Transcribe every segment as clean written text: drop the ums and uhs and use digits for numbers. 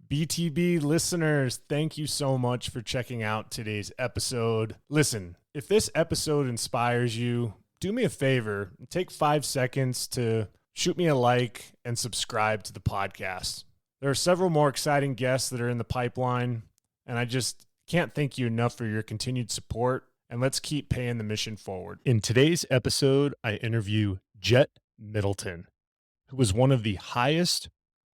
BTB listeners, thank you so much for checking out today's episode. Listen, if this episode inspires you, do me a favor, take 5 seconds to shoot me a like and subscribe to the podcast. There are several more exciting guests that are in the pipeline, and I just can't thank you enough for your continued support, and let's keep paying the mission forward. In today's episode, I interview Jett Middleton, who was one of the highest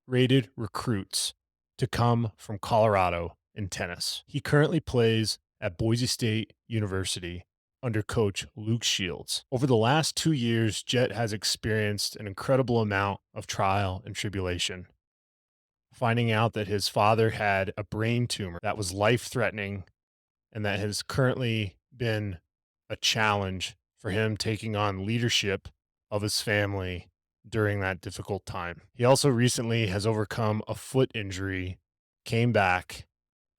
rated recruits to come from Colorado in tennis. He currently plays at Boise State University under coach Luke Shields. Over the last 2 years, Jett has experienced an incredible amount of trial and tribulation, finding out that his father had a brain tumor that was life-threatening and that has currently been a challenge for him taking on leadership of his family during that difficult time. He also recently has overcome a foot injury, came back,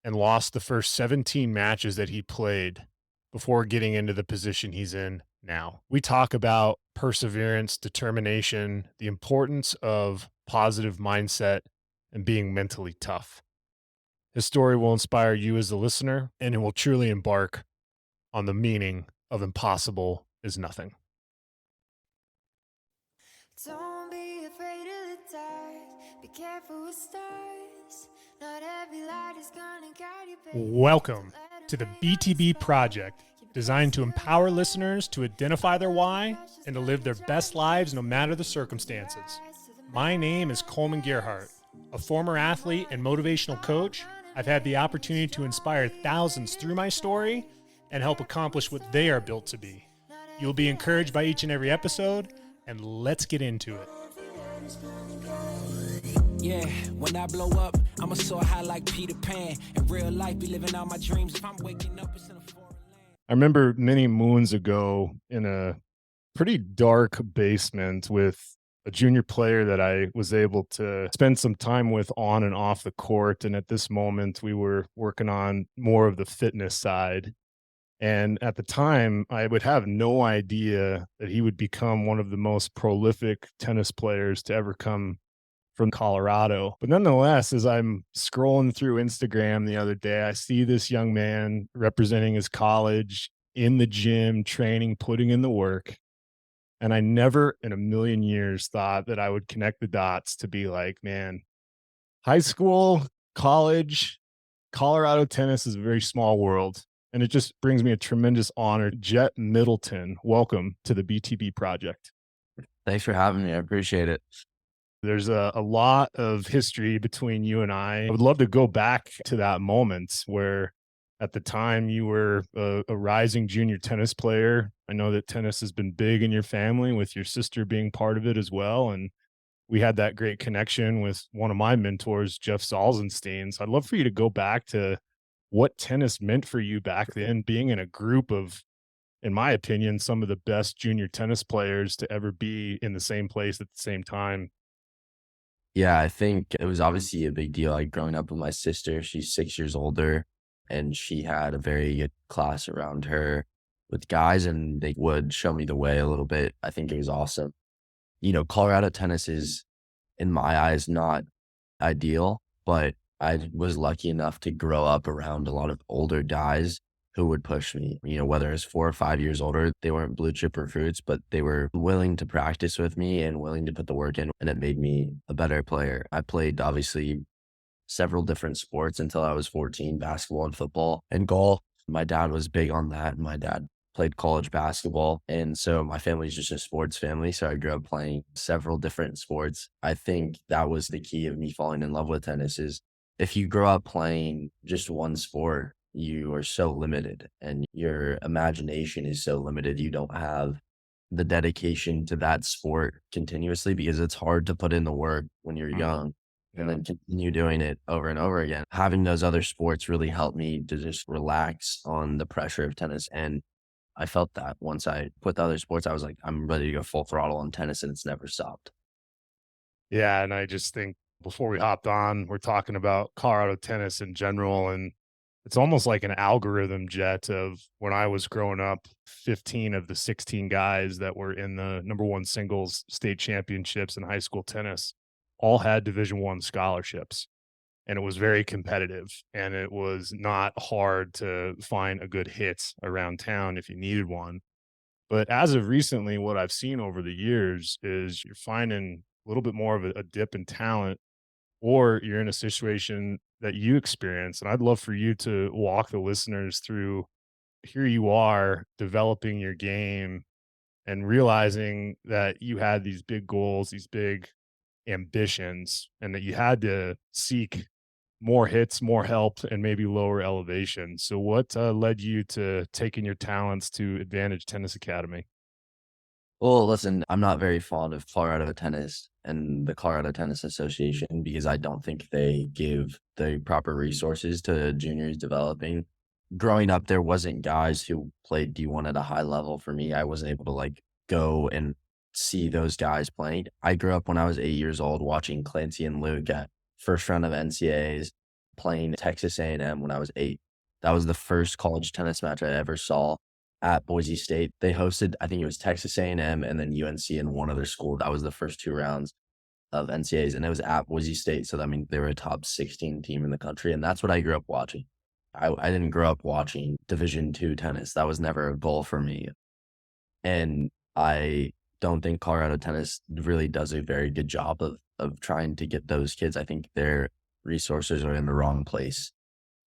and lost the first 17 matches that he played before getting into the position he's in now. We talk about perseverance, determination, the importance of positive mindset, and being mentally tough. His story will inspire you as a listener, and it will truly embark on the meaning of impossible is nothing. Don't be afraid of the dark. Be careful with stars. Not every light is gonna guide you. Welcome to the BTB Project, designed to empower listeners to identify their why and to live their best lives no matter the circumstances. My name is Kollman Gearhart, a former athlete and motivational coach. I've had the opportunity to inspire thousands through my story and help accomplish what they are built to be. You'll be encouraged by each and every episode, and let's get into it. Yeah, when I blow up, I'ma soar high like Peter Pan. In real life, be living out my dreams. If I'm waking up, it's in a foreign land. I remember many moons ago in a pretty dark basement with a junior player that I was able to spend some time with on and off the court. And at this moment, we were working on more of the fitness side. And at the time, I would have no idea that he would become one of the most prolific tennis players to ever come from Colorado. But nonetheless, as I'm scrolling through Instagram the other day, I see this young man representing his college in the gym, training, putting in the work. And I never in a million years thought that I would connect the dots to be like, man, high school, college, Colorado tennis is a very small world. And it just brings me a tremendous honor. Jett Middleton, welcome to the BTB Project. Thanks for having me. I appreciate it. There's a lot of history between you and I. I would love to go back to that moment where at the time you were a rising junior tennis player. I know that tennis has been big in your family with your sister being part of it as well. And we had that great connection with one of my mentors, Jeff Salzenstein. So I'd love for you to go back to what tennis meant for you back then, being in a group of, in my opinion, some of the best junior tennis players to ever be in the same place at the same time. Yeah, I think it was obviously a big deal. Like growing up with my sister, she's 6 years older, and she had a very good class around her with guys, and they would show me the way a little bit. I think it was awesome. You know, Colorado tennis is, in my eyes, not ideal, but I was lucky enough to grow up around a lot of older guys who would push me, you know, whether it's 4 or 5 years older. They weren't blue chip recruits, but they were willing to practice with me and willing to put the work in. And it made me a better player. I played obviously several different sports until I was 14, basketball and football and golf. My dad was big on that. My dad played college basketball. And so my family's just a sports family. So I grew up playing several different sports. I think that was the key of me falling in love with tennis is if you grow up playing just one sport, you are so limited and your imagination is so limited. You don't have the dedication to that sport continuously because it's hard to put in the work when you're young and then continue doing it over and over again. Having those other sports really helped me to just relax on the pressure of tennis. And I felt that once I quit the other sports, I was like, I'm ready to go full throttle on tennis, and it's never stopped. Yeah, and I just think before we hopped on, we're talking about Colorado tennis in general, and it's almost like an algorithm, Jett, of when I was growing up, 15 of the 16 guys that were in the #1 singles state championships in high school tennis all had Division I scholarships. and it was very competitive, and it was not hard to find a good hit around town if you needed one. But as of recently, what I've seen over the years is you're finding a little bit more of a dip in talent, or you're in a situation that you experience. And I'd love for you to walk the listeners through, here you are developing your game and realizing that you had these big goals, these big ambitions, and that you had to seek more hits, more help, and maybe lower elevation. So, what led you to taking your talents to Advantage Tennis Academy? Well, listen, I'm not very fond of Colorado tennis and the Colorado Tennis Association because I don't think they give the proper resources to juniors developing. Growing up, there wasn't guys who played D1 at a high level for me. I wasn't able to like go and see those guys playing. I grew up when I was 8 years old watching Clancy and Luke at first round of NCAAs playing Texas A&M when I was 8. That was the first college tennis match I ever saw at Boise State. They hosted, I think it was Texas A&M and then UNC and one other school. That was the first 2 rounds of NCAAs, and it was at Boise State. So, I mean, they were a top 16 team in the country, and that's what I grew up watching. I didn't grow up watching Division II tennis. That was never a goal for me. And I don't think Colorado tennis really does a very good job of trying to get those kids. I think their resources are in the wrong place.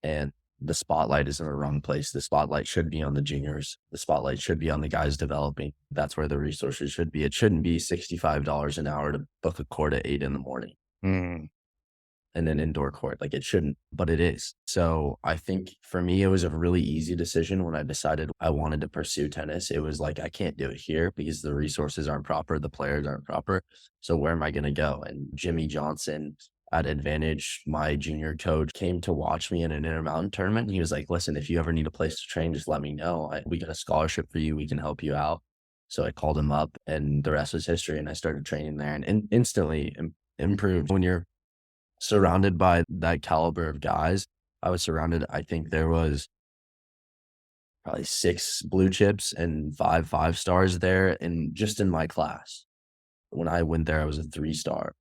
And the spotlight is in the wrong place. The spotlight should be on the juniors. The spotlight should be on the guys developing. That's where the resources should be. It shouldn't be $65 an hour to book a court at 8 in the morning and an indoor court. Like, it shouldn't, but it is. So I think for me, it was a really easy decision when I decided I wanted to pursue tennis. It was like, I can't do it here because the resources aren't proper. The players aren't proper. So where am I going to go? And Jimmy Johnson at Advantage, my junior coach, came to watch me in an Intermountain tournament. He was like, listen, if you ever need a place to train, just let me know. We got a scholarship for you. We can help you out. So I called him up and the rest was history. And I started training there and instantly improved. When you're surrounded by that caliber of guys, I was surrounded, I think there was probably 6 blue chips and 5 5-stars there. And just in my class, when I went there, I was a 3-star.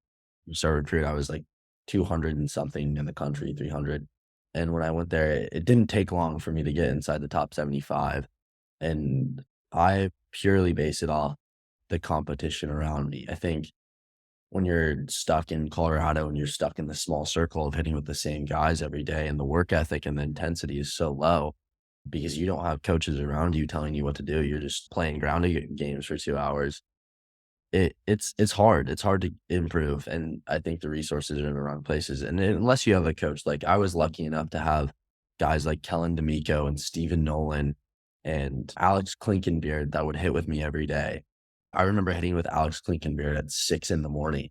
Started recruit, I was like 200 and something in the country, 300. And when I went there, it didn't take long for me to get inside the top 75. And I purely base it off the competition around me. I think when you're stuck in Colorado and you're stuck in the small circle of hitting with the same guys every day, and the work ethic and the intensity is so low because you don't have coaches around you telling you what to do. You're just playing grounding games for 2 hours. It's hard. It's hard to improve. And I think the resources are in the wrong places. And unless you have a coach, like I was lucky enough to have guys like Kellen D'Amico and Stephen Nolan and Alex Klinkenbeard that would hit with me every day. I remember hitting with Alex Klinkenbeard at 6 in the morning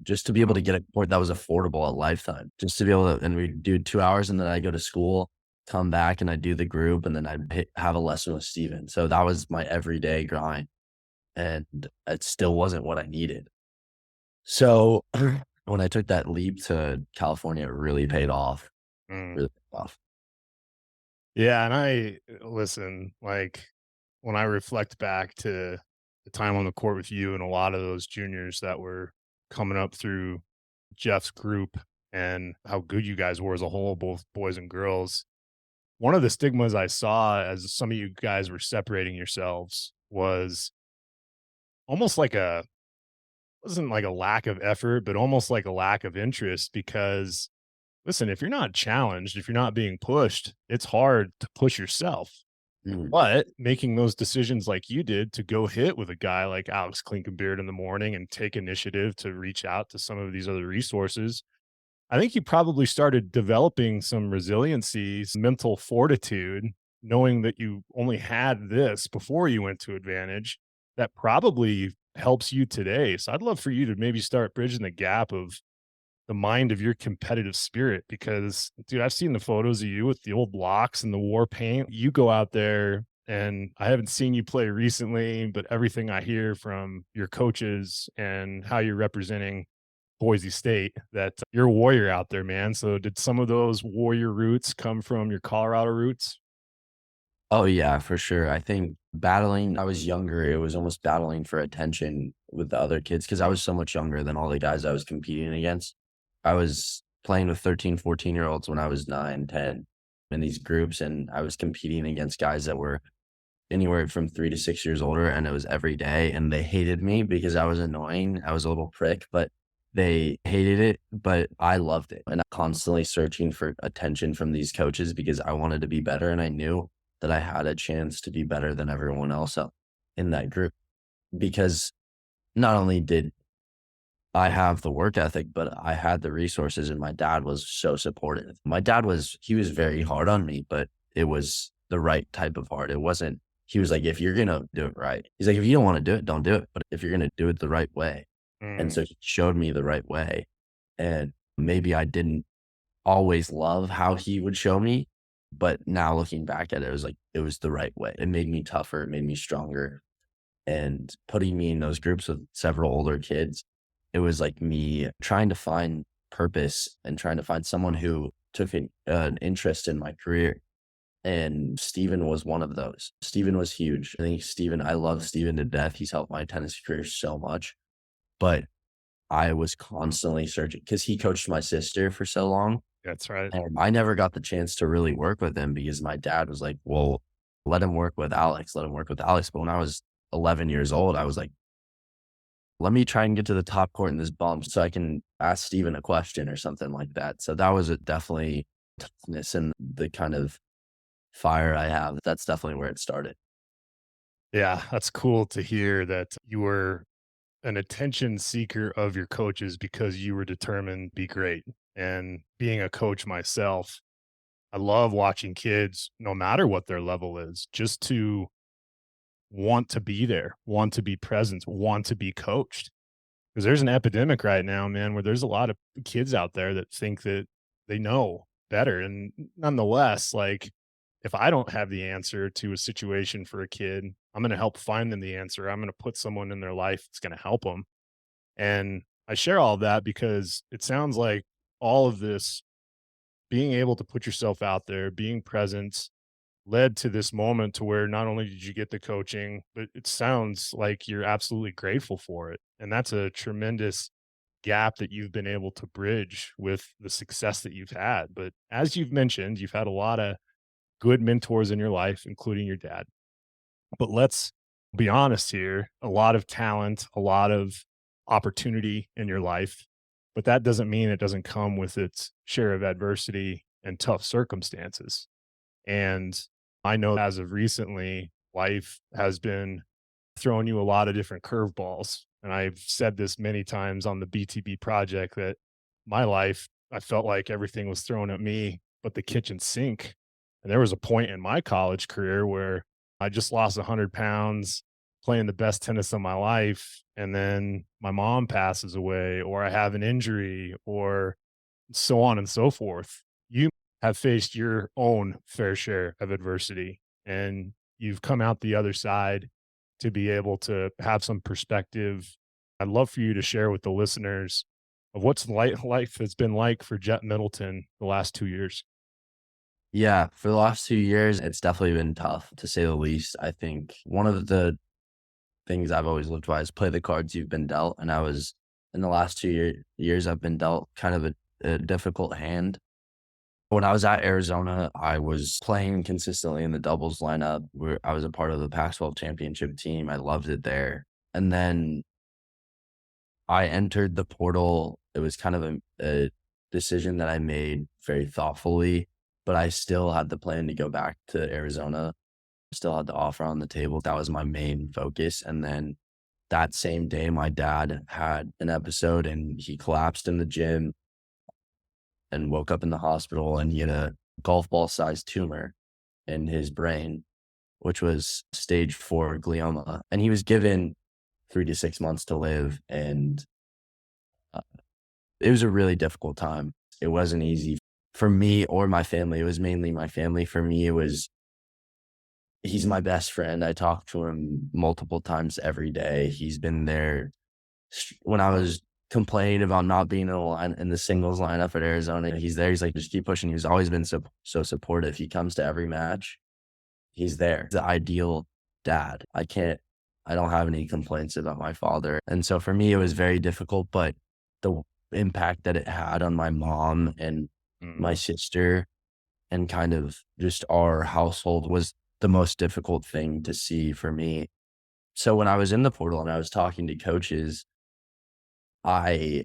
just to be able to get a court that was affordable at Lifetime, just to be able to, and we do 2 hours and then I go to school, come back and I do the group and then I'd have a lesson with Steven. So that was my everyday grind. And it still wasn't what I needed. So when I took that leap to California, it really paid off. Really paid off. Yeah, and listen, like when I reflect back to the time on the court with you and a lot of those juniors that were coming up through Jeff's group and how good you guys were as a whole, both boys and girls, one of the stigmas I saw as some of you guys were separating yourselves was almost like wasn't like a lack of effort, but almost like a lack of interest. Because listen, if you're not challenged, if you're not being pushed, it's hard to push yourself. But making those decisions like you did to go hit with a guy like Alex Klinkenbeard in the morning and take initiative to reach out to some of these other resources, I think you probably started developing some resiliency, some mental fortitude, knowing that you only had this before you went to Advantage. That probably helps you today. So I'd love for you to maybe start bridging the gap of the mind of your competitive spirit, because dude, I've seen the photos of you with the old blocks and the war paint. You go out there, and I haven't seen you play recently, but everything I hear from your coaches and how you're representing Boise State, that you're a warrior out there, man. So did some of those warrior roots come from your Colorado roots? Oh yeah, for sure. I think battling, I was younger. It was almost battling for attention with the other kids because I was so much younger than all the guys I was competing against. I was playing with 13, 14-year-olds when I was 9, 10 in these groups, and I was competing against guys that were anywhere from 3 to 6 years older, and it was every day, and they hated me because I was annoying. I was a little prick, but they hated it, but I loved it. And I'm constantly searching for attention from these coaches because I wanted to be better, and I knew that I had a chance to be better than everyone else in that group. Because not only did I have the work ethic, but I had the resources, and my dad was so supportive. My dad he was very hard on me, but it was the right type of hard. It wasn't, he was like, if you're going to do it right, he's like, if you don't want to do it, don't do it. But if you're going to do it the right way. And so he showed me the right way. And maybe I didn't always love how he would show me, but now looking back at it, it was the right way. It made me tougher. It made me stronger. And putting me in those groups with several older kids, it was like me trying to find purpose and trying to find someone who took an interest in my career. And Steven was one of those. Steven was huge. I love Steven to death. He's helped my tennis career so much. But I was constantly searching because he coached my sister for so long. That's right. And I never got the chance to really work with him because my dad was like, well, let him work with Alex. But when I was 11 years old, I was like, let me try and get to the top court in this bump so I can ask Steven a question or something like that. So that was definitely toughness and the kind of fire I have. That's definitely where it started. Yeah, that's cool to hear that you were an attention seeker of your coaches because you were determined to be great. And being a coach myself, I love watching kids, no matter what their level is, just to want to be there, want to be present, want to be coached. Because there's an epidemic right now, man, where there's a lot of kids out there that think that they know better. And nonetheless, like, if I don't have the answer to a situation for a kid, I'm going to help find them the answer. I'm going to put someone in their life that's going to help them. And I share all of that because it sounds like all of this, being able to put yourself out there, being present, led to this moment to where not only did you get the coaching, but it sounds like you're absolutely grateful for it. And that's a tremendous gap that you've been able to bridge with the success that you've had. But as you've mentioned, you've had a lot of good mentors in your life, including your dad. But let's be honest here, a lot of talent, a lot of opportunity in your life, but that doesn't mean it doesn't come with its share of adversity and tough circumstances. And I know as of recently, life has been throwing you a lot of different curveballs. And I've said this many times on the BTB project that my life, I felt like everything was thrown at me, but the kitchen sink. And there was a point in my college career where I just lost 100 pounds playing the best tennis of my life. And then my mom passes away, or I have an injury, or so on and so forth. You have faced your own fair share of adversity, and you've come out the other side to be able to have some perspective. I'd love for you to share with the listeners of what's life has been like for Jett Middleton the last 2 years. Yeah, for the last 2 years, it's definitely been tough, to say the least. I think one of the things I've always lived by is play the cards you've been dealt. And in the last 2 years, I've been dealt kind of a difficult hand. When I was at Arizona, I was playing consistently in the doubles lineup, where I was a part of the Pac-12 championship team. I loved it there. And then I entered the portal. It was kind of a decision that I made very thoughtfully, but I still had the plan to go back to Arizona, still had the offer on the table. That was my main focus. And then that same day, my dad had an episode and he collapsed in the gym and woke up in the hospital, and he had a golf ball sized tumor in his brain, which was stage 4 glioma. And he was given 3 to 6 months to live. And it was a really difficult time. It wasn't easy for me or my family. It was mainly my family. For me, he's my best friend. I talk to him multiple times every day. He's been there when I was complaining about not being in the singles lineup at Arizona. He's there. He's like, just keep pushing. He's always been so supportive. He comes to every match. He's there. The ideal dad. I don't have any complaints about my father. And so for me, it was very difficult, but the impact that it had on my mom and my sister and kind of just our household was the most difficult thing to see for me. So when I was in the portal and I was talking to coaches, I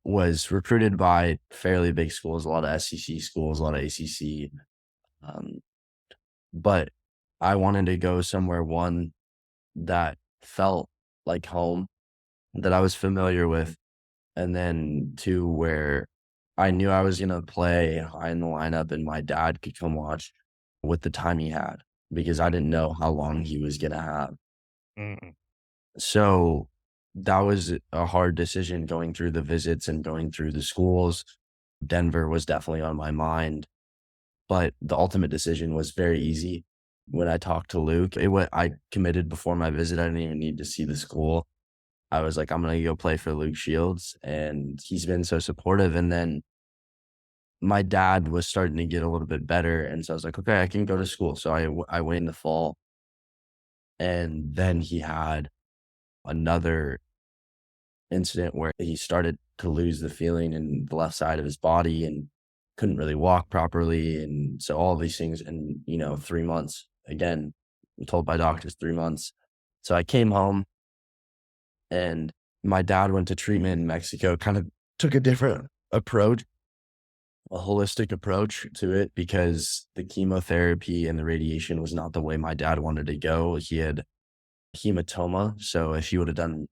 was recruited by fairly big schools, a lot of SEC schools, a lot of ACC. But I wanted to go somewhere, one, that felt like home, that I was familiar with, and then two, where I knew I was going to play high in the lineup and my dad could come watch with the time he had because I didn't know how long he was going to have. So that was a hard decision going through the visits and going through the schools. Denver was definitely on my mind, but the ultimate decision was very easy. When I talked to Luke, I committed before my visit. I didn't even need to see the school. I was like, I'm going to go play for Luke Shields, and he's been so supportive. And then my dad was starting to get a little bit better, and so I was like, okay, I can go to school. So I went in the fall, and then he had another incident where he started to lose the feeling in the left side of his body and couldn't really walk properly. And so all these things in, 3 months, again, I'm told by doctors 3 months. So I came home and my dad went to treatment in Mexico, kind of took a different approach, a holistic approach to it, because the chemotherapy and the radiation was not the way my dad wanted to go. He had hematoma. So if he would have done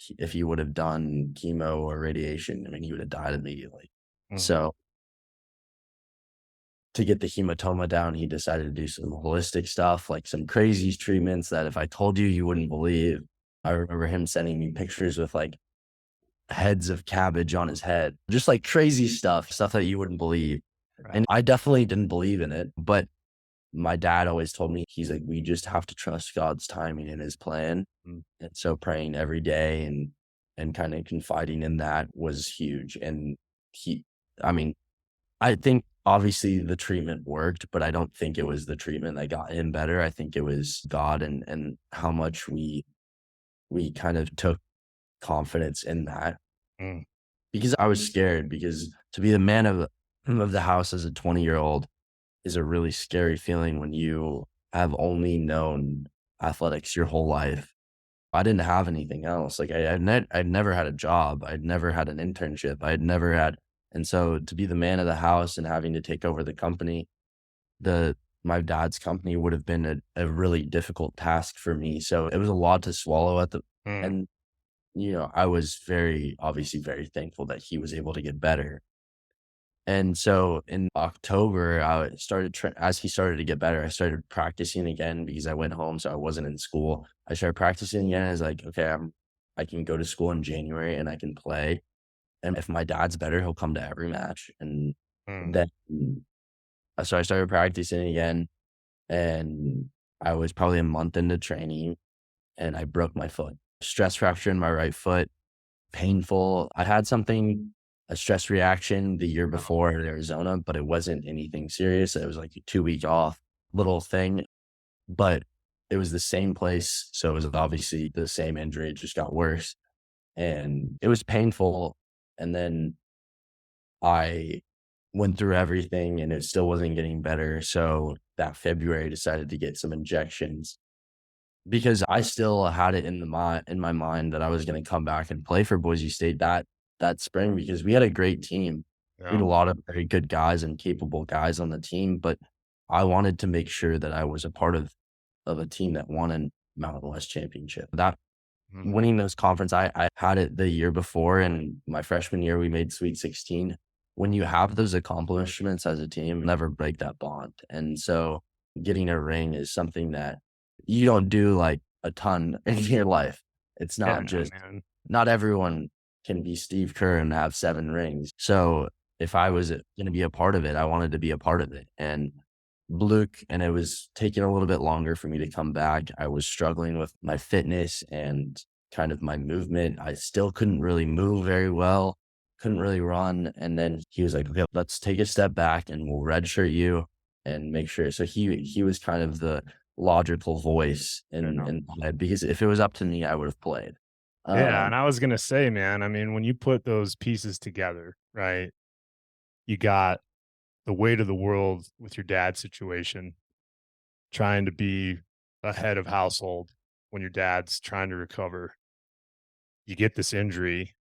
chemo or radiation, he would have died immediately. So to get the hematoma down, he decided to do some holistic stuff, like some crazy treatments that if I told you, you wouldn't believe. I remember him sending me pictures with like heads of cabbage on his head, just like crazy stuff that you wouldn't believe. Right. And I definitely didn't believe in it, but my dad always told me, he's like, we just have to trust God's timing and his plan. And so praying every day and kind of confiding in that was huge. And I think obviously the treatment worked, but I don't think it was the treatment that got him better. I think it was God and how much we kind of took confidence in that. Because I was scared, because to be the man of the house as a 20-year-old is a really scary feeling when you have only known athletics your whole life. I didn't have anything else. Like I'd never had a job. I'd never had an internship. And so to be the man of the house and having to take over the company, my dad's company would have been a really difficult task for me. So it was a lot to swallow and I was obviously very thankful that he was able to get better. And so in October, as he started to get better, I started practicing again because I went home. So I wasn't in school. I started practicing again. I was like, okay, I can go to school in January and I can play. And if my dad's better, he'll come to every match. And then, so I started practicing again, and I was probably a month into training and I broke my foot. Stress fracture in my right foot, painful. I had a stress reaction the year before in Arizona, but it wasn't anything serious. It was like a 2-week off little thing, but it was the same place. So it was obviously the same injury. It just got worse and it was painful. And then I went through everything and it still wasn't getting better. So that February I decided to get some injections because I still had it in my mind that I was going to come back and play for Boise State that spring, because we had a great team. Yeah. We had a lot of very good guys and capable guys on the team, but I wanted to make sure that I was a part of a team that won a Mountain West championship. Winning those conference, I had it the year before, and my freshman year, we made Sweet 16. When you have those accomplishments as a team, never break that bond. And so getting a ring is something that you don't do like a ton in your life. It's not not everyone can be Steve Kerr and have 7 rings. So if I was going to be a part of it, I wanted to be a part of it. And Luke, and it was taking a little bit longer for me to come back. I was struggling with my fitness and kind of my movement. I still couldn't really move very well, couldn't really run. And then he was like, okay, let's take a step back and we'll redshirt you and make sure. So he was kind of the logical voice in my head, because if it was up to me, I would have played. Yeah, and Um, I was gonna say, man, I mean, when you put those pieces together, right? You got the weight of the world with your dad's situation, trying to be a head of household when your dad's trying to recover. You get this injury,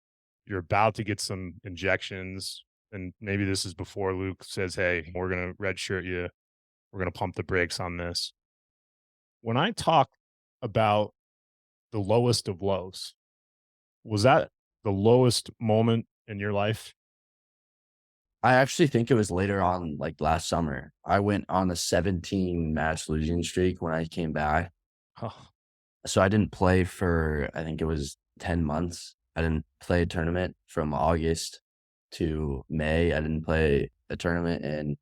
you're about to get some injections, and maybe this is before Luke says, "Hey, we're gonna redshirt you. We're gonna pump the brakes on this." When I talk about the lowest of lows, was that the lowest moment in your life? I actually think it was later on, like last summer. I went on a 17 match losing streak when I came back. Oh, So I didn't play for, I think it was 10 months. I didn't play a tournament from August to May. I didn't play a tournament. And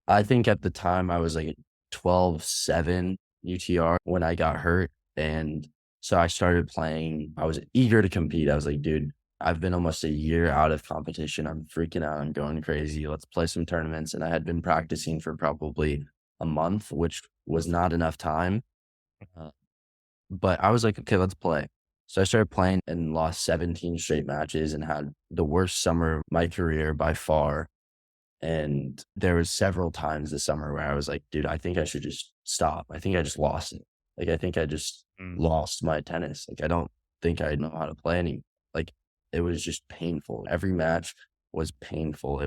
I think at the time I was like 12-7 UTR when I got hurt. And so I started playing. I was eager to compete. I was like, dude, I've been almost a year out of competition. I'm freaking out. I'm going crazy. Let's play some tournaments. And I had been practicing for probably a month, which was not enough time. Uh, but I was like, okay, let's play. So I started playing and lost 17 straight matches and had the worst summer of my career by far. And there was several times this summer where I was like, dude, I think I should just stop. I think I just lost it. Like, I think I just mm, lost my tennis. Like, I don't think I know how to play any. Like, it was just painful. Every match was painful.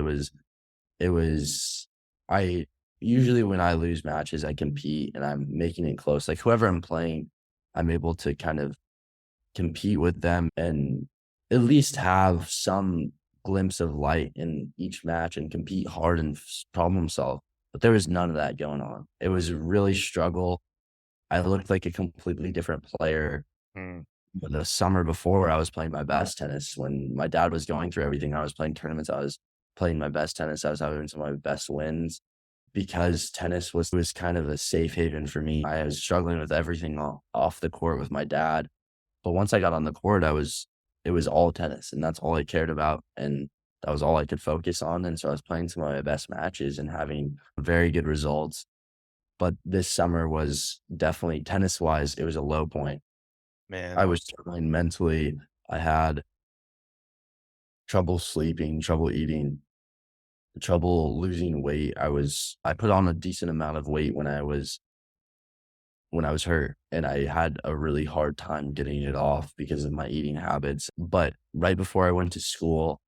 I usually when I lose matches, I compete and I'm making it close. Like, whoever I'm playing, I'm able to kind of compete with them and at least have some glimpse of light in each match and compete hard and problem solve. But there was none of that going on. It was really struggle. I looked like a completely different player. mm. But the summer before, I was playing my best tennis. When my dad was going through everything, I was playing tournaments. I was playing my best tennis. I was having some of my best wins because tennis was kind of a safe haven for me. I was struggling with everything off the court with my dad. But once I got on the court, it was all tennis and that's all I cared about. And that was all I could focus on. And so I was playing some of my best matches and having very good results. But this summer was definitely tennis wise, it was a low point. I Man, was struggling mentally. I had trouble sleeping, trouble eating, trouble losing weight. I put on a decent amount of weight when I was hurt, and I had a really hard time getting it off because of my eating habits. But right before I went to school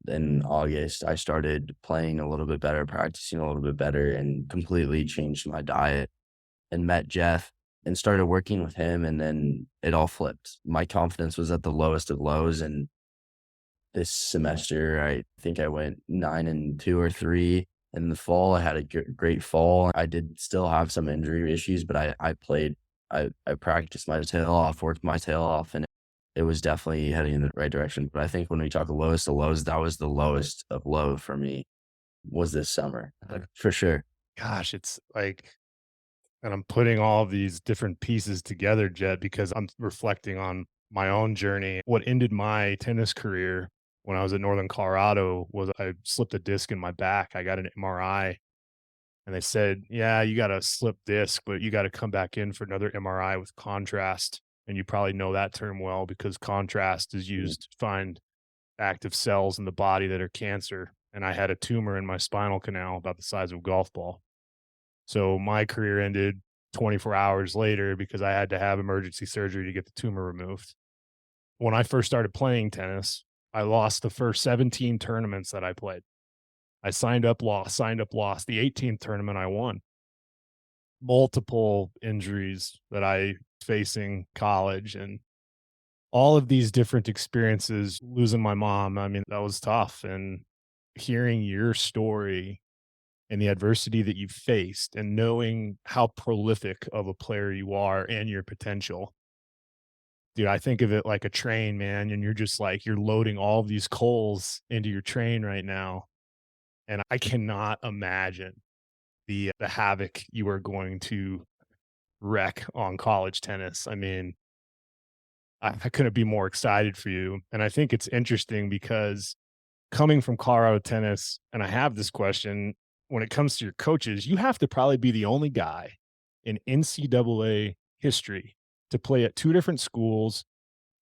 in August, I started playing a little bit better, practicing a little bit better, and completely changed my diet and met Jeff and started working with him. And then it all flipped. My confidence was at the lowest of lows. And this semester, I think I went 9-2 or 3. In the fall, I had a great fall. I did still have some injury issues, but I played, I practiced my tail off, worked my tail off, and it was definitely heading in the right direction. But I think when we talk the lowest of lows, that was the lowest of low for me was this summer, like, for sure. gosh, it's like, and I'm putting all of these different pieces together, Jed, because I'm reflecting on my own journey. What ended my tennis career when I was at Northern Colorado was I slipped a disc in my back. I got an MRI and they said, yeah, you got a slip disc, but you got to come back in for another MRI with contrast. And you probably know that term well because contrast is Mm, used to find active cells in the body that are cancer. And I had a tumor in my spinal canal about the size of a golf ball. So my career ended 24 hours later because I had to have emergency surgery to get the tumor removed. When I first started playing tennis, I lost the first 17 tournaments that I played. I signed up, lost, signed up, lost. The 18th tournament I won. Multiple injuries that I facing college and all of these different experiences, losing my mom. I mean, that was tough. And hearing your story and the adversity that you faced and knowing how prolific of a player you are and your potential. Dude, I think of it like a train, man, and you're just like you're loading all of these coals into your train right now, and I cannot imagine the havoc you are going to wreck on college tennis. I mean, I couldn't be more excited for you, and I think it's interesting because coming from Colorado tennis, and I have this question when it comes to your coaches, you have to probably be the only guy in NCAA history to play at two different schools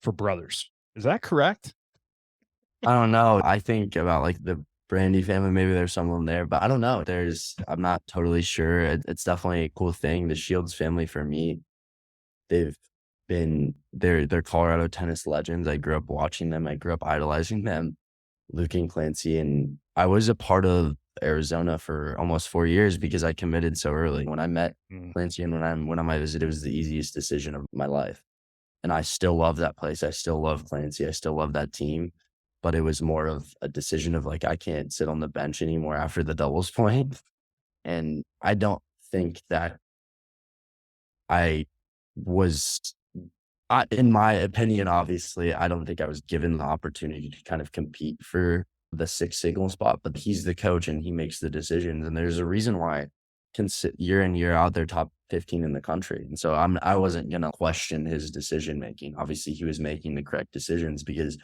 for brothers. Is that correct? I don't know. I think about like the Brandy family, maybe there's someone there, but I don't know. I'm not totally sure. It's definitely a cool thing. The Shields family for me, they've they're Colorado tennis legends. I grew up watching them. I grew up idolizing them, Luke and Clancy. And I was a part of Arizona for almost 4 years because I committed so early. When I met Clancy and when I went on my visit, it was the easiest decision of my life. And I still love that place. I still love Clancy. I still love that team. But it was more of a decision of like, I can't sit on the bench anymore after the doubles point. And I don't think that I was, in my opinion, obviously, I don't think I was given the opportunity to kind of compete for the six signal spot, but he's the coach and he makes the decisions. And there's a reason why can sit year in, year out, they're top 15 in the country. And so I wasn't going to question his decision making. Obviously, he was making the correct decisions because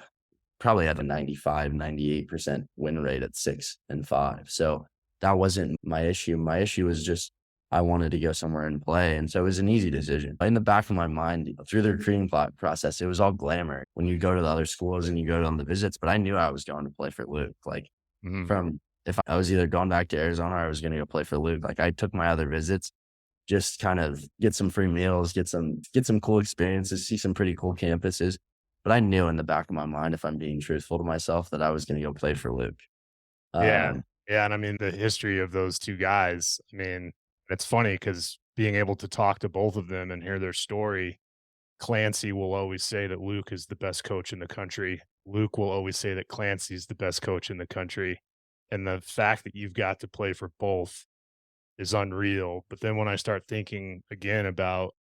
probably had a 95, 98% win rate at 6 and 5. So that wasn't my issue. My issue was just I wanted to go somewhere and play. And so it was an easy decision. In the back of my mind, through the recruiting process, it was all glamour when you go to the other schools and you go on the visits. But I knew I was going to play for Luke. Like if I was either going back to Arizona or I was going to go play for Luke, like I took my other visits, just kind of get some free meals, get some cool experiences, see some pretty cool campuses. But I knew in the back of my mind, if I'm being truthful to myself, that I was going to go play for Luke. Yeah. And I mean, the history of those two guys, I mean, it's funny because being able to talk to both of them and hear their story, Clancy will always say that Luke is the best coach in the country. Luke will always say that Clancy is the best coach in the country. And the fact that you've got to play for both is unreal. But then when I start thinking again about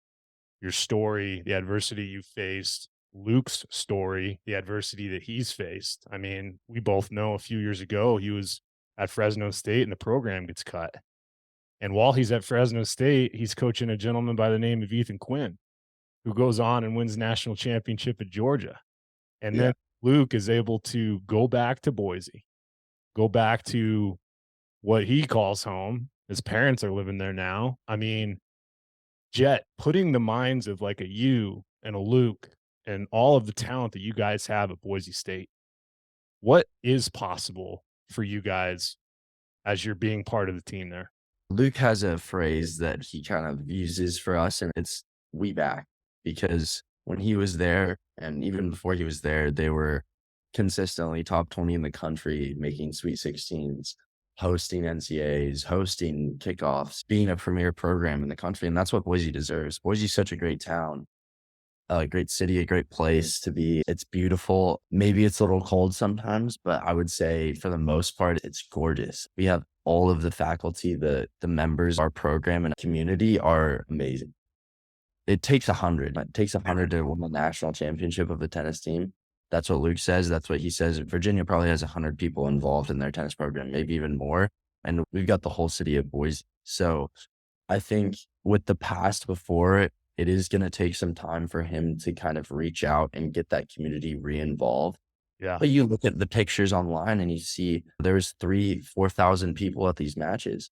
your story, the adversity you faced, Luke's story, the adversity that he's faced. I mean, we both know a few years ago, he was at Fresno State and the program gets cut. And while he's at Fresno State, he's coaching a gentleman by the name of Ethan Quinn, who goes on and wins national championship at Georgia. And then Luke is able to go back to Boise, go back to what he calls home. His parents are living there now. I mean, Jett, putting the minds of like a you and a Luke and all of the talent that you guys have at Boise State, what is possible for you guys as you're being part of the team there? Luke has a phrase that he kind of uses for us, and it's "we back," because when he was there, and even before he was there, they were consistently top 20 in the country, making Sweet 16s, hosting NCAAs, hosting kickoffs, being a premier program in the country. And that's what Boise deserves. Boise's such a great town, a great city, a great place to be. It's beautiful. Maybe it's a little cold sometimes, but I would say for the most part, it's gorgeous. We have all of the faculty, the members, our program and community are amazing. It takes 100. It takes 100 to win the national championship of the tennis team. That's what Luke says. That's what he says. Virginia probably has 100 people involved in their tennis program, maybe even more. And we've got the whole city of Boise. So I think with the past before it, it is going to take some time for him to kind of reach out and get that community re-involved. Yeah. But you look at the pictures online and you see there was 4,000 people at these matches.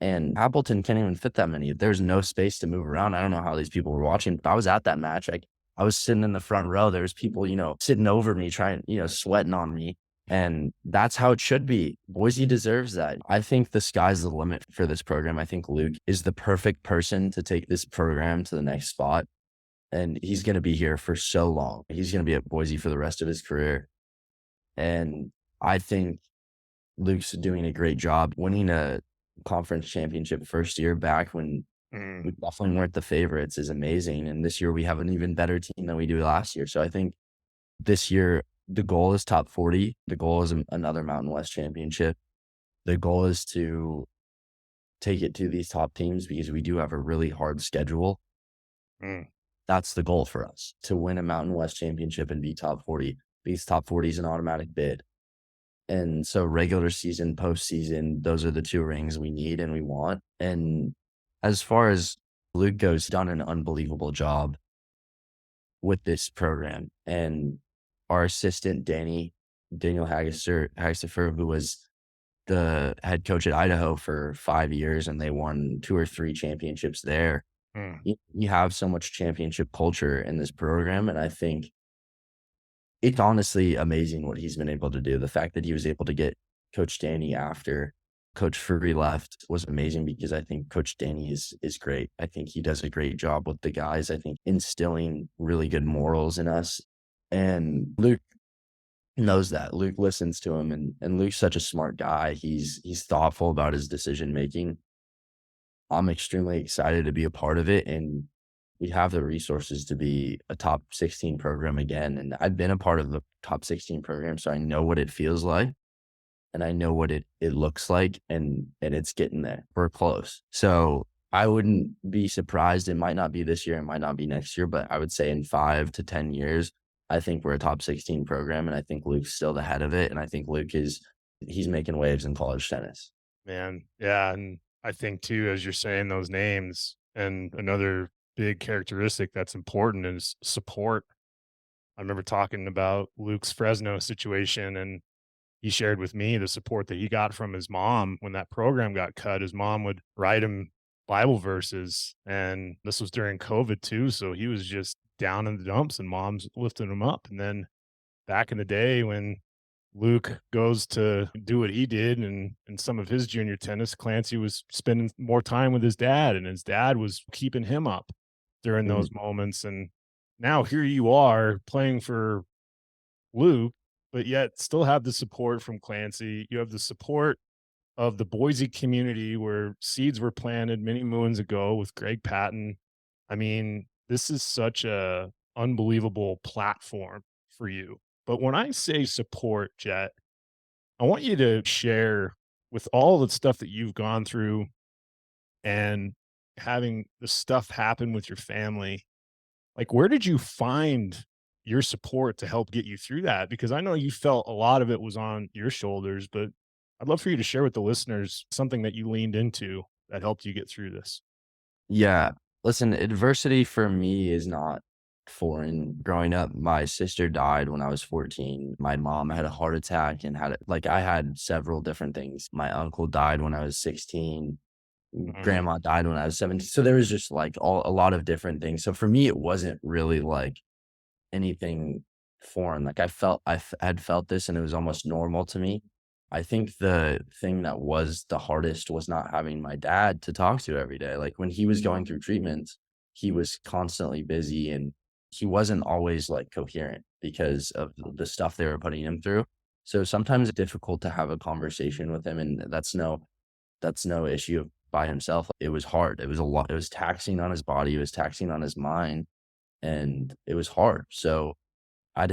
And Appleton can't even fit that many. There's no space to move around. I don't know how these people were watching, but I was at that match. I was sitting in the front row. There was people, sitting over me, trying, sweating on me. And that's how it should be. Boise deserves that. I think the sky's the limit for this program. I think Luke is the perfect person to take this program to the next spot. And he's going to be here for so long. He's going to be at Boise for the rest of his career. And I think Luke's doing a great job winning a conference championship first year back when we definitely weren't the favorites is amazing. And this year we have an even better team than we do last year. So I think this year the goal is top 40. The goal is another Mountain West championship. The goal is to take it to these top teams because we do have a really hard schedule. That's the goal for us, to win a Mountain West championship and be top 40. These top 40 is an automatic bid. And so regular season, postseason, those are the two rings we need and we want. And as far as Luke goes, done an unbelievable job with this program. And our assistant, Daniel Hagsifer, who was the head coach at Idaho for 5 years, and they won 2 or 3 championships there. Mm. You have so much championship culture in this program, and I think it's honestly amazing what he's been able to do. The fact that he was able to get Coach Danny after Coach Furry left was amazing because I think Coach Danny is great. I think he does a great job with the guys. I think instilling really good morals in us. And Luke knows that. Luke listens to him, and Luke's such a smart guy. He's thoughtful about his decision making. I'm extremely excited to be a part of it, and we have the resources to be a top 16 program again. And I've been a part of the top 16 program, so I know what it feels like and I know what it looks like, and it's getting there. We're close. So I wouldn't be surprised. It might not be this year, it might not be next year, but I would say in 5 to 10 years, I think we're a top 16 program, and I think Luke's still the head of it. And I think he's making waves in college tennis. Man, yeah, and I think too, as you're saying those names, and another big characteristic that's important is support. I remember talking about Luke's Fresno situation, and he shared with me the support that he got from his mom when that program got cut. His mom would write him Bible verses, and this was during COVID too, so he was just down in the dumps, and mom's lifting him up. And then back in the day when Luke goes to do what he did and in some of his junior tennis, Clancy was spending more time with his dad, and his dad was keeping him up during Mhm. those moments. And now here you are playing for Luke, but yet still have the support from Clancy. You have the support of the Boise community where seeds were planted many moons ago with Greg Patton. I mean, this is such a unbelievable platform for you. But when I say support, Jett, I want you to share with all the stuff that you've gone through and having the stuff happen with your family. Like, where did you find your support to help get you through that? Because I know you felt a lot of it was on your shoulders, but I'd love for you to share with the listeners something that you leaned into that helped you get through this. Yeah. Listen, adversity for me is not foreign. Growing up, my sister died when I was 14. My mom had a heart attack and I had several different things. My uncle died when I was 16. Mhm. Grandma died when I was 17. So there was just like a lot of different things. So for me, it wasn't really like anything foreign. Like had felt this and it was almost normal to me. I think the thing that was the hardest was not having my dad to talk to every day. Like when he was going through treatments, he was constantly busy and he wasn't always like coherent because of the stuff they were putting him through. So sometimes it's difficult to have a conversation with him, and that's no issue by himself. It was hard. It was a lot. It was taxing on his body. It was taxing on his mind, and it was hard. So that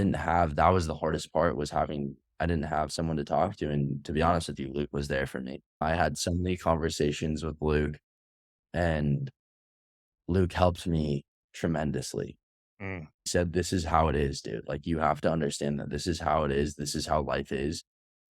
was the hardest part, was I didn't have someone to talk to. And to be honest with you, Luke was there for me. I had so many conversations with Luke, and Luke helped me tremendously. Mm. He said, "This is how it is, dude. Like, you have to understand that this is how it is. This is how life is.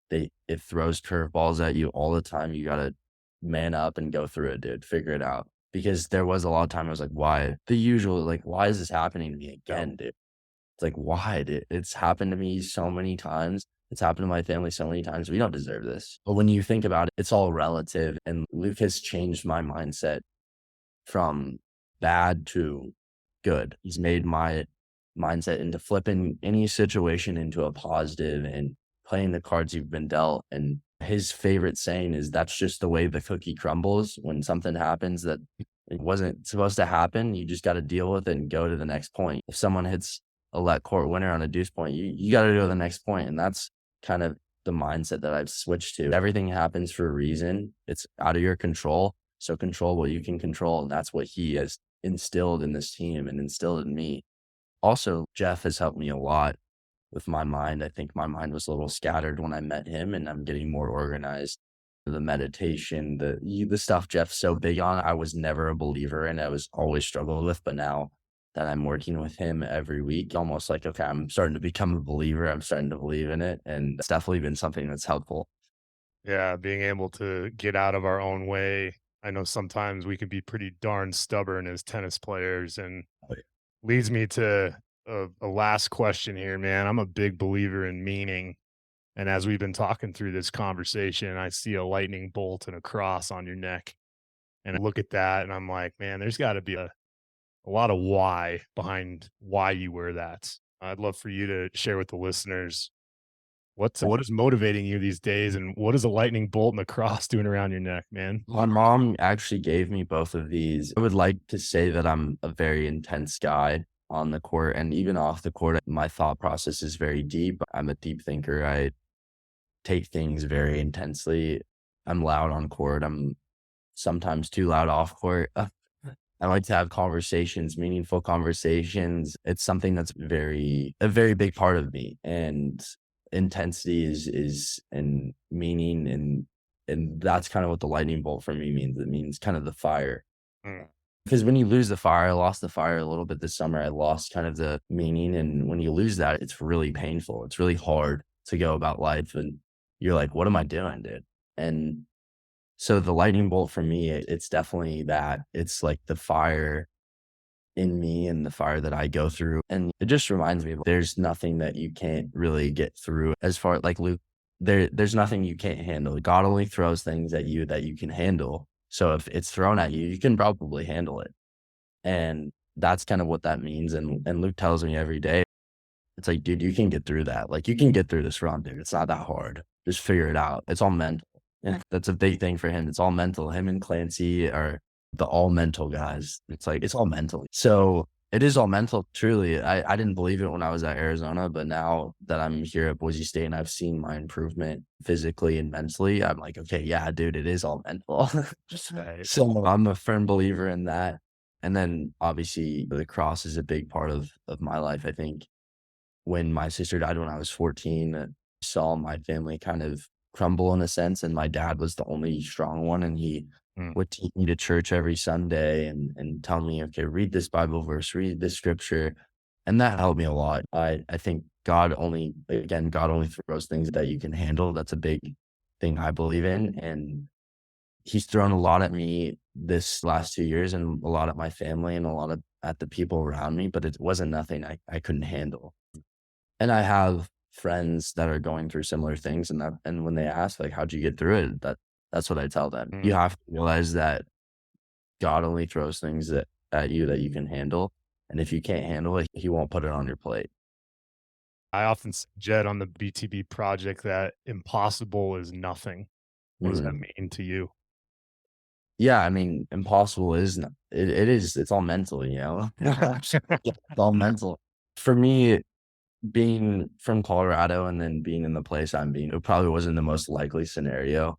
It throws curveballs at you all the time. You gotta man up and go through it, dude. Figure it out." Because there was a lot of time I was like, why? The usual, like, why is this happening to me again, dude? It's like, why? It's happened to me so many times. It's happened to my family so many times. We don't deserve this. But when you think about it, it's all relative. And Luke has changed my mindset from bad to good. He's made my mindset into flipping any situation into a positive and playing the cards you've been dealt. And his favorite saying is, that's just the way the cookie crumbles. When something happens that it wasn't supposed to happen, you just got to deal with it and go to the next point. If someone hits a let court winner on a deuce point, you got to go to the next point. And that's kind of the mindset that I've switched to. Everything happens for a reason. It's out of your control. So control what you can control. And that's what he has instilled in this team and instilled in me. Also, Jeff has helped me a lot with my mind. I think my mind was a little scattered when I met him, and I'm getting more organized. The meditation, the stuff Jeff's so big on, I was never a believer in. I was always struggled with, but now that I'm working with him every week, almost like, okay, I'm starting to become a believer. I'm starting to believe in it, and it's definitely been something that's helpful. Yeah, being able to get out of our own way. I know sometimes we can be pretty darn stubborn as tennis players, and Oh, yeah. leads me to a last question here, man. I'm a big believer in meaning. And as we've been talking through this conversation, I see a lightning bolt and a cross on your neck. And I look at that and I'm like, man, there's got to be a a lot of why behind why you wear that. I'd love for you to share with the listeners what is motivating you these days, and what is a lightning bolt and the cross doing around your neck, man? My mom actually gave me both of these. I would like to say that I'm a very intense guy on the court and even off the court. My thought process is very deep. I'm a deep thinker. I take things very intensely. I'm loud on court. I'm sometimes too loud off court. I like to have conversations, meaningful conversations. It's something that's a very big part of me. And intensity is and meaning and that's kind of what the lightning bolt for me means. It means kind of the fire. Mm. Because when you lose the fire, I lost the fire a little bit this summer. I lost kind of the meaning. And when you lose that, it's really painful. It's really hard to go about life. And you're like, what am I doing, dude? And so the lightning bolt for me, it's definitely that. It's like the fire in me and the fire that I go through. And it just reminds me of there's nothing that you can't really get through. As far like Luke, there's nothing you can't handle. God only throws things at you that you can handle. So if it's thrown at you, you can probably handle it. And that's kind of what that means. And Luke tells me every day, it's like, dude, you can get through that. Like you can get through this run, dude. It's not that hard. Just figure it out. It's all mental. And that's a big thing for him. It's all mental. Him and Clancy are the all mental guys. It's like, it's all mental. So it is all mental, truly. I didn't believe it when I was at Arizona, but now that I'm here at Boise State and I've seen my improvement physically and mentally, I'm like, okay, yeah, dude, it is all mental. Right. So I'm a firm believer in that. And then obviously the cross is a big part of my life. I think when my sister died when I was 14, I saw my family kind of crumble in a sense. And my dad was the only strong one. And he would take me to church every Sunday and tell me, okay, read this Bible verse, read this scripture. And that helped me a lot. I think God only throws things that you can handle. That's a big thing I believe in. And he's thrown a lot at me this last 2 years and a lot at my family and a lot at the people around me, but it wasn't nothing I couldn't handle. And I have friends that are going through similar things. And when they ask, like, how'd you get through it? That's what I tell them. You have to realize that God only throws things at you that you can handle. And if you can't handle it, he won't put it on your plate. I often say, Jett, on the BTB project, that impossible is nothing. What does that mean to you? Yeah, I mean, impossible is it's all mental, you know. It's all mental. For me, being from Colorado and then being in the place I'm being, it probably wasn't the most likely scenario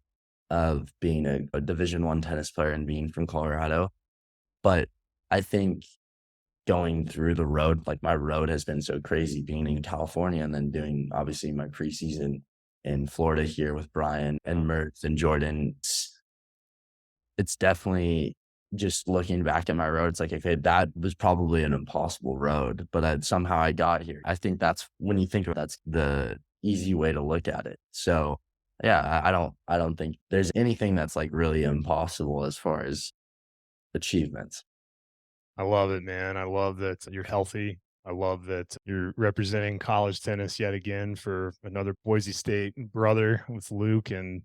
of being a Division I tennis player and being from Colorado. But I think going through the road, like my road has been so crazy being in California and then doing obviously my preseason in Florida here with Brian and Mert and Jordan. It's definitely just looking back at my road. It's like, okay, that was probably an impossible road, but somehow I got here. I think that's when you think of that's the easy way to look at it. So yeah, I don't think there's anything that's like really impossible as far as achievements. I love it, man. I love that you're healthy. I love that you're representing college tennis yet again for another Boise State brother with Luke, and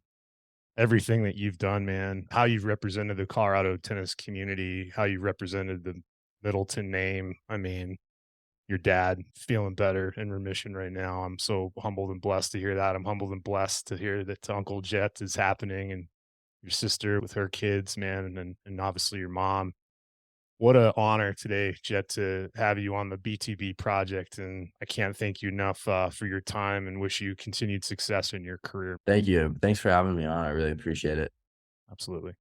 everything that you've done, man, how you've represented the Colorado tennis community, how you represented the Middleton name. I mean, your dad feeling better in remission right now. I'm so humbled and blessed to hear that. I'm humbled and blessed to hear that Uncle Jett is happening, and your sister with her kids, man, and obviously your mom. What an honor today, Jett, to have you on the BTB project. And I can't thank you enough for your time and wish you continued success in your career. Thank you. Thanks for having me on. I really appreciate it. Absolutely.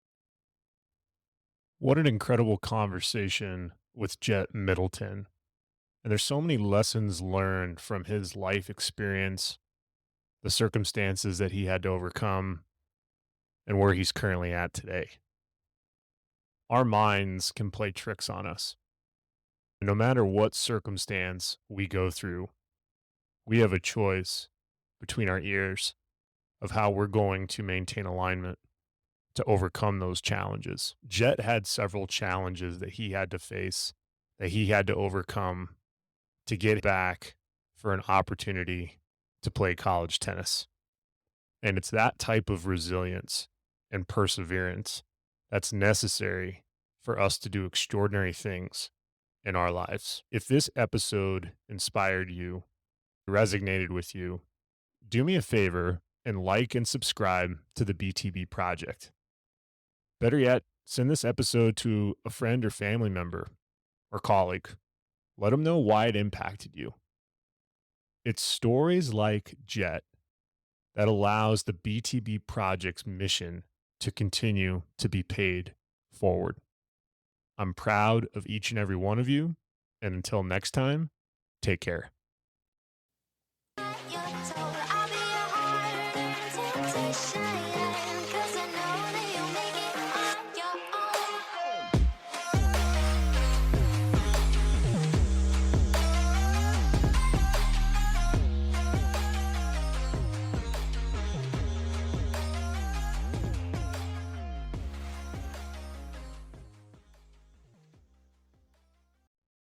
What an incredible conversation with Jett Middleton. And there's so many lessons learned from his life experience, the circumstances that he had to overcome, and where he's currently at today. Our minds can play tricks on us. No matter what circumstance we go through, we have a choice between our ears of how we're going to maintain alignment to overcome those challenges. Jett had several challenges that he had to face, that he had to overcome to get back for an opportunity to play college tennis. And it's that type of resilience and perseverance that's necessary for us to do extraordinary things in our lives. If this episode inspired you, resonated with you, do me a favor and like and subscribe to the BTB Project. Better yet, send this episode to a friend or family member or colleague. Let them know why it impacted you. It's stories like Jett that allows the BTB Project's mission to continue to be paid forward. I'm proud of each and every one of you. And until next time, take care.